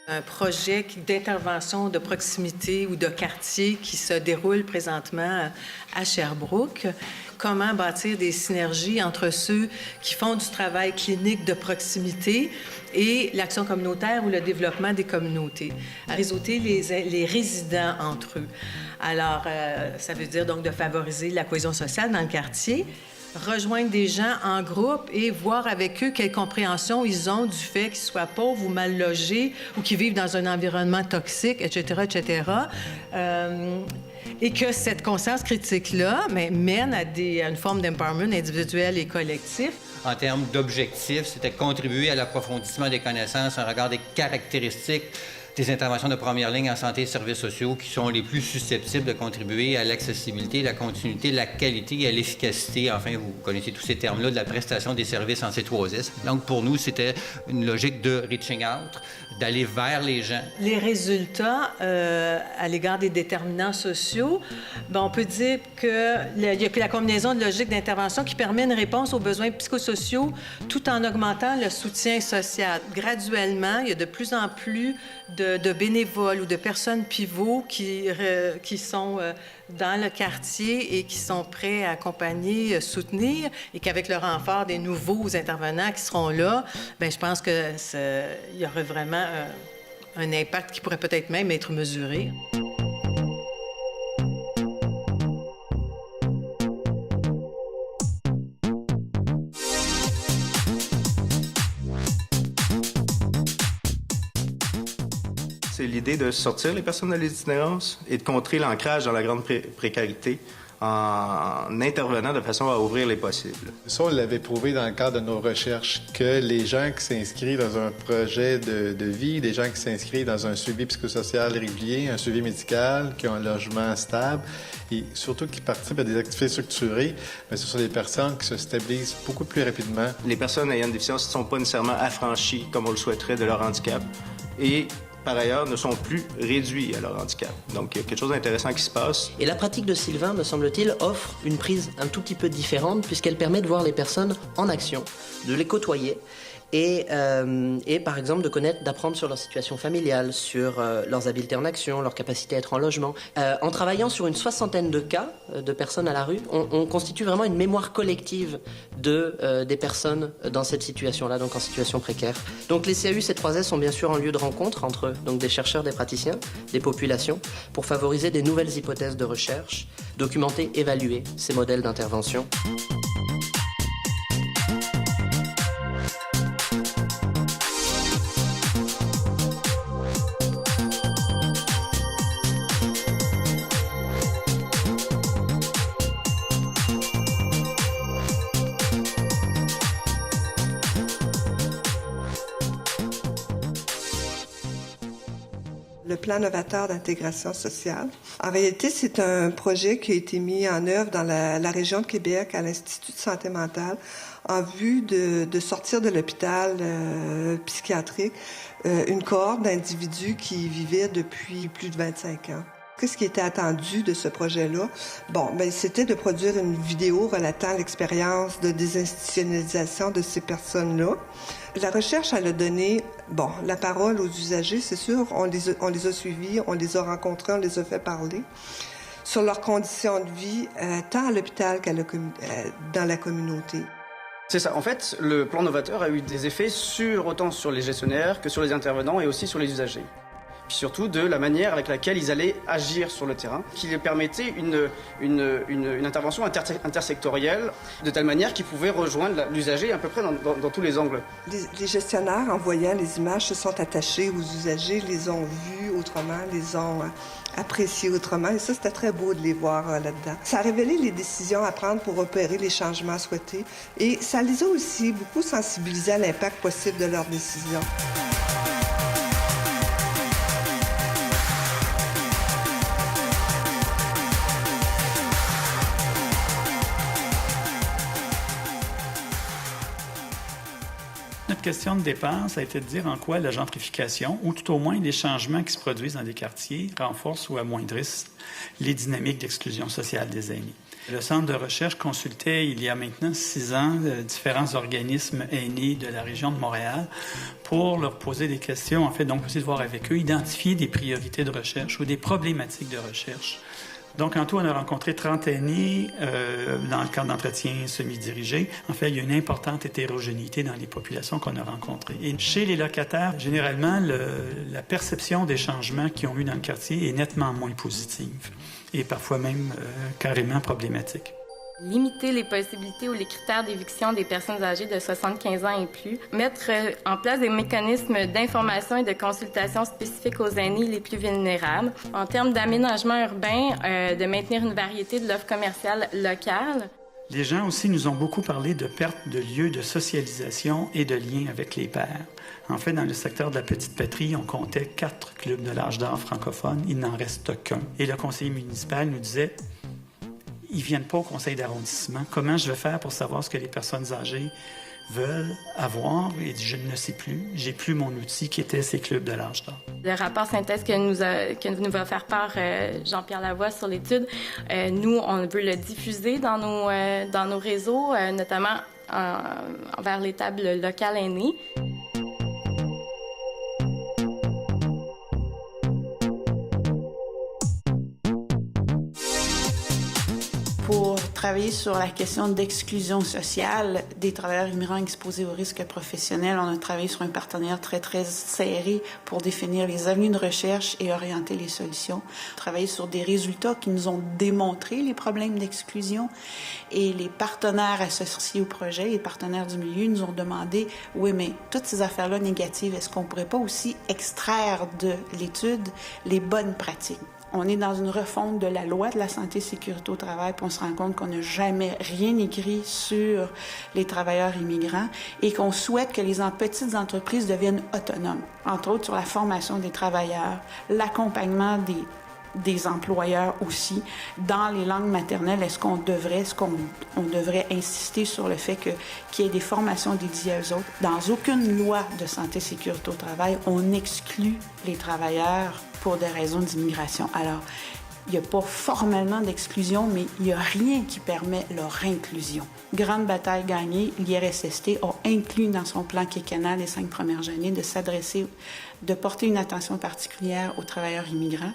Un projet d'intervention de proximité ou de quartier qui se déroule présentement à Sherbrooke. Comment bâtir des synergies entre ceux qui font du travail clinique de proximité et l'action communautaire ou le développement des communautés. Réseauter les résidents entre eux. Alors, ça veut dire donc de favoriser la cohésion sociale dans le quartier, rejoindre des gens en groupe et voir avec eux quelle compréhension ils ont du fait qu'ils soient pauvres ou mal logés ou qu'ils vivent dans un environnement toxique, etc., etc. Et que cette conscience critique-là mène à une forme d'empowerment individuel et collectif. En termes d'objectifs, c'était contribuer à l'approfondissement des connaissances en regard des caractéristiques des interventions de première ligne en santé et services sociaux qui sont les plus susceptibles de contribuer à l'accessibilité, la continuité, la qualité et à l'efficacité, enfin, vous connaissez tous ces termes-là, de la prestation des services en C3S. Donc, pour nous, c'était une logique de reaching out, d'aller vers les gens. Les résultats à l'égard des déterminants sociaux, on peut dire qu'il y a que la combinaison de logiques d'intervention qui permet une réponse aux besoins psychosociaux tout en augmentant le soutien social. Graduellement, il y a de plus en plus de bénévoles ou de personnes pivots qui sont dans le quartier et qui sont prêts à accompagner, soutenir, et qu'avec le renfort des nouveaux intervenants qui seront là, je pense qu'il y aurait vraiment un impact qui pourrait peut-être même être mesuré. C'est l'idée de sortir les personnes de l'itinérance et de contrer l'ancrage dans la grande précarité en intervenant de façon à ouvrir les possibles. Ça, on l'avait prouvé dans le cadre de nos recherches, que les gens qui s'inscrivent dans un projet de vie, des gens qui s'inscrivent dans un suivi psychosocial régulier, un suivi médical, qui ont un logement stable et surtout qui participent à des activités structurées, ce sont des personnes qui se stabilisent beaucoup plus rapidement. Les personnes ayant une déficience ne sont pas nécessairement affranchies, comme on le souhaiterait, de leur handicap et par ailleurs, ne sont plus réduits à leur handicap. Donc, il y a quelque chose d'intéressant qui se passe. Et la pratique de Sylvain, me semble-t-il, offre une prise un tout petit peu différente puisqu'elle permet de voir les personnes en action, de les côtoyer et par exemple, d'apprendre sur leur situation familiale, sur leurs habiletés en action, leur capacité à être en logement. En travaillant sur une 60aine de cas de personnes à la rue, on constitue vraiment une mémoire collective des personnes dans cette situation-là, donc en situation précaire. Donc les CAU C3S sont bien sûr un lieu de rencontre entre donc des chercheurs, des praticiens, des populations, pour favoriser des nouvelles hypothèses de recherche, documenter, évaluer ces modèles d'intervention. Le plan novateur d'intégration sociale. En réalité, c'est un projet qui a été mis en œuvre dans la région de Québec à l'Institut de santé mentale en vue de sortir de l'hôpital psychiatrique une cohorte d'individus qui vivaient depuis plus de 25 ans. Qu'est-ce qui était attendu de ce projet-là? C'était de produire une vidéo relatant l'expérience de désinstitutionnalisation de ces personnes-là. La recherche, elle a donné, la parole aux usagers, c'est sûr, on les a suivis, on les a rencontrés, on les a fait parler sur leurs conditions de vie, tant à l'hôpital qu'à dans la communauté. C'est ça. En fait, le plan novateur a eu des effets autant sur les gestionnaires que sur les intervenants et aussi sur les usagers. Puis surtout de la manière avec laquelle ils allaient agir sur le terrain, qui leur permettait une intervention intersectorielle, de telle manière qu'ils pouvaient rejoindre l'usager à peu près dans tous les angles. Les gestionnaires, en voyant les images, se sont attachés aux usagers, les ont vus autrement, les ont appréciés autrement, et ça, c'était très beau de les voir là-dedans. Ça a révélé les décisions à prendre pour opérer les changements souhaités, et ça les a aussi beaucoup sensibilisés à l'impact possible de leurs décisions. Notre question de départ, ça a été de dire en quoi la gentrification, ou tout au moins les changements qui se produisent dans des quartiers, renforcent ou amoindrissent les dynamiques d'exclusion sociale des aînés. Le centre de recherche consultait il y a maintenant 6 ans différents organismes aînés de la région de Montréal pour leur poser des questions, en fait, donc aussi de voir avec eux, identifier des priorités de recherche ou des problématiques de recherche. Donc, en tout, on a rencontré 30 aînés dans le cadre d'entretien semi-dirigé. En fait, il y a une importante hétérogénéité dans les populations qu'on a rencontrées. Et chez les locataires, généralement, la perception des changements qu'ils ont eu dans le quartier est nettement moins positive et parfois même carrément problématique. Limiter les possibilités ou les critères d'éviction des personnes âgées de 75 ans et plus, mettre en place des mécanismes d'information et de consultation spécifiques aux aînés les plus vulnérables. En termes d'aménagement urbain, de maintenir une variété de l'offre commerciale locale. Les gens aussi nous ont beaucoup parlé de perte de lieux de socialisation et de liens avec les pairs. En fait, dans le secteur de la Petite Patrie, on comptait 4 clubs de l'âge d'or francophones. Il n'en reste qu'un. Et le conseiller municipal nous disait... Ils ne viennent pas au conseil d'arrondissement. Comment je vais faire pour savoir ce que les personnes âgées veulent avoir? Et je ne sais plus. J'ai plus mon outil qui était ces clubs de l'âge d'or. Le rapport synthèse que nous va faire part Jean-Pierre Lavoie sur l'étude, nous, on veut le diffuser dans nos réseaux, notamment envers les tables locales aînées. Pour travailler sur la question d'exclusion sociale des travailleurs immigrants exposés aux risques professionnels, on a travaillé sur un partenariat très, très serré pour définir les avenues de recherche et orienter les solutions. Travailler sur des résultats qui nous ont démontré les problèmes d'exclusion et les partenaires associés au projet, les partenaires du milieu nous ont demandé, oui, mais toutes ces affaires-là négatives, est-ce qu'on ne pourrait pas aussi extraire de l'étude les bonnes pratiques? On est dans une refonte de la loi de la santé et sécurité au travail, puis on se rend compte qu'on n'a jamais rien écrit sur les travailleurs immigrants et qu'on souhaite que les petites entreprises deviennent autonomes, entre autres sur la formation des travailleurs, l'accompagnement des employeurs aussi. Dans les langues maternelles, est-ce qu'on devrait insister sur le fait qu'il y ait des formations dédiées aux autres? Dans aucune loi de santé et sécurité au travail, on exclut les travailleurs pour des raisons d'immigration. Alors, il n'y a pas formellement d'exclusion, mais il n'y a rien qui permet leur inclusion. Grande bataille gagnée, l'IRSST a inclus dans son plan quinquennal les 5 premières années de porter une attention particulière aux travailleurs immigrants.